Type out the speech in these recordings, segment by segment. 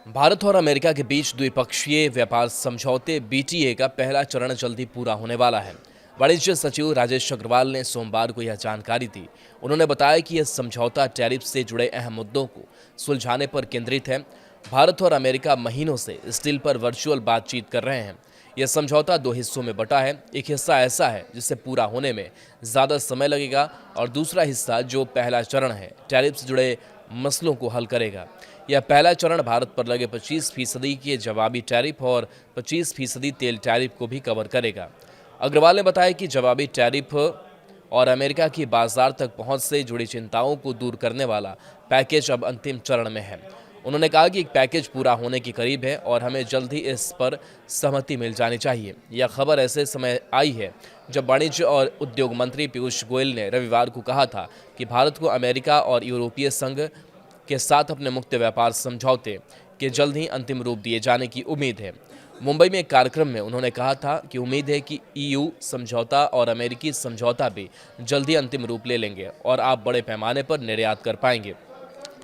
भारत और अमेरिका के बीच द्विपक्षीय व्यापार समझौते बीटीए का पहला चरण जल्दी पूरा होने वाला है। वाणिज्य सचिव राजेश अग्रवाल ने सोमवार को यह जानकारी दी। उन्होंने बताया कि यह समझौता टैरिफ से जुड़े अहम मुद्दों को सुलझाने पर केंद्रित है। भारत और अमेरिका महीनों से स्टील पर वर्चुअल बातचीत कर रहे हैं। यह समझौता दो हिस्सों में बटा है। एक हिस्सा ऐसा है जिसे पूरा होने में ज़्यादा समय लगेगा और दूसरा हिस्सा जो पहला चरण है टैरिफ से जुड़े मसलों को हल करेगा। यह पहला चरण भारत पर लगे 25% के जवाबी टैरिफ और 25% तेल टैरिफ को भी कवर करेगा। अग्रवाल ने बताया कि जवाबी टैरिफ और अमेरिका की बाजार तक पहुंच से जुड़ी चिंताओं को दूर करने वाला पैकेज अब अंतिम चरण में है। उन्होंने कहा कि एक पैकेज पूरा होने के करीब है और हमें जल्द ही इस पर सहमति मिल जानी चाहिए। यह खबर ऐसे समय आई है जब वाणिज्य और उद्योग मंत्री पीयूष गोयल ने रविवार को कहा था कि भारत को अमेरिका और यूरोपीय संघ के साथ अपने मुक्त व्यापार समझौते के जल्द ही अंतिम रूप दिए जाने की उम्मीद है। मुंबई में एक कार्यक्रम में उन्होंने कहा था कि उम्मीद है कि ईयू समझौता और अमेरिकी समझौता भी जल्द ही अंतिम रूप ले लेंगे और आप बड़े पैमाने पर निर्यात कर पाएंगे।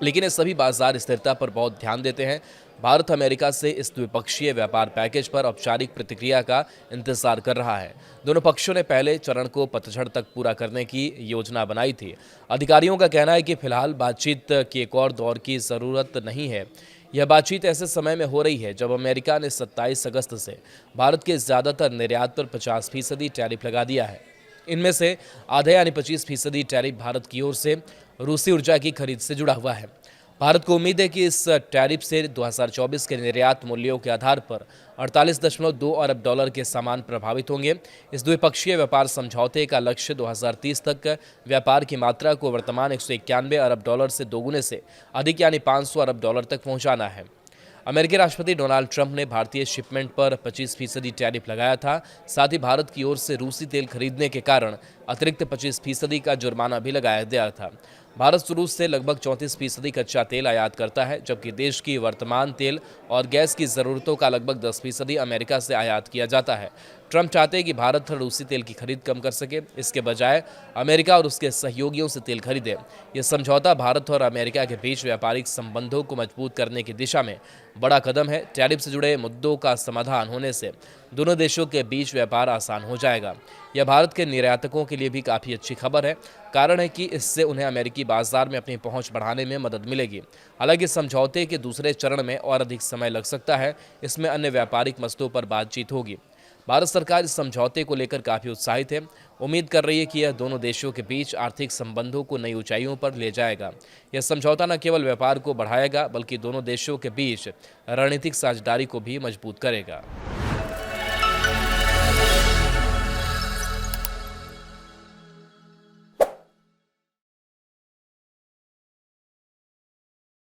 लेकिन ये सभी बाजार स्थिरता पर बहुत ध्यान देते हैं। भारत अमेरिका से इस द्विपक्षीय व्यापार पैकेज पर औपचारिक प्रतिक्रिया का इंतजार कर रहा है। दोनों पक्षों ने पहले चरण को पतझड़ तक पूरा करने की योजना बनाई थी। अधिकारियों का कहना है कि फिलहाल बातचीत के एक और दौर की ज़रूरत नहीं है। यह बातचीत ऐसे समय में हो रही है जब अमेरिका ने 27 अगस्त से भारत के ज़्यादातर निर्यात पर 50% टैरिफ लगा दिया है। इनमें से आधे यानी 25% टैरिफ भारत की ओर से रूसी ऊर्जा की खरीद से जुड़ा हुआ है। भारत को उम्मीद है कि इस टैरिफ से 2024 के निर्यात मूल्यों के आधार पर 48.2 अरब डॉलर के सामान प्रभावित होंगे। इस द्विपक्षीय व्यापार समझौते का लक्ष्य 2030 तक व्यापार की मात्रा को वर्तमान 191 अरब डॉलर से दोगुने से अधिक यानी 500 अरब डॉलर तक पहुंचाना है। अमेरिकी राष्ट्रपति डोनाल्ड ट्रंप ने भारतीय शिपमेंट पर 25% टैरिफ लगाया था। साथ ही भारत की ओर से रूसी तेल खरीदने के कारण अतिरिक्त 25% का जुर्माना भी लगाया गया था। भारत रूस से लगभग 34% कच्चा तेल आयात करता है, जबकि देश की वर्तमान तेल और गैस की ज़रूरतों का लगभग 10% अमेरिका से आयात किया जाता है। ट्रंप चाहते हैं कि भारत रूसी तेल की खरीद कम कर सके, इसके बजाय अमेरिका और उसके सहयोगियों से तेल खरीदे। यह समझौता भारत और अमेरिका के बीच व्यापारिक संबंधों को मजबूत करने की दिशा में बड़ा कदम है। टैरिफ से जुड़े मुद्दों का समाधान होने से दोनों देशों के बीच व्यापार आसान हो जाएगा। यह भारत के निर्यातकों के लिए भी काफ़ी अच्छी खबर है। कारण है कि इससे उन्हें अमेरिकी बाजार में अपनी पहुंच बढ़ाने में मदद मिलेगी। हालांकि समझौते के दूसरे चरण में और अधिक समय लग सकता है। इसमें अन्य व्यापारिक मसलों पर बातचीत होगी। भारत सरकार इस समझौते को लेकर काफ़ी उत्साहित है। उम्मीद कर रही है कि यह दोनों देशों के बीच आर्थिक संबंधों को नई ऊंचाइयों पर ले जाएगा। यह समझौता न केवल व्यापार को बढ़ाएगा बल्कि दोनों देशों के बीच रणनीतिक साझेदारी को भी मजबूत करेगा।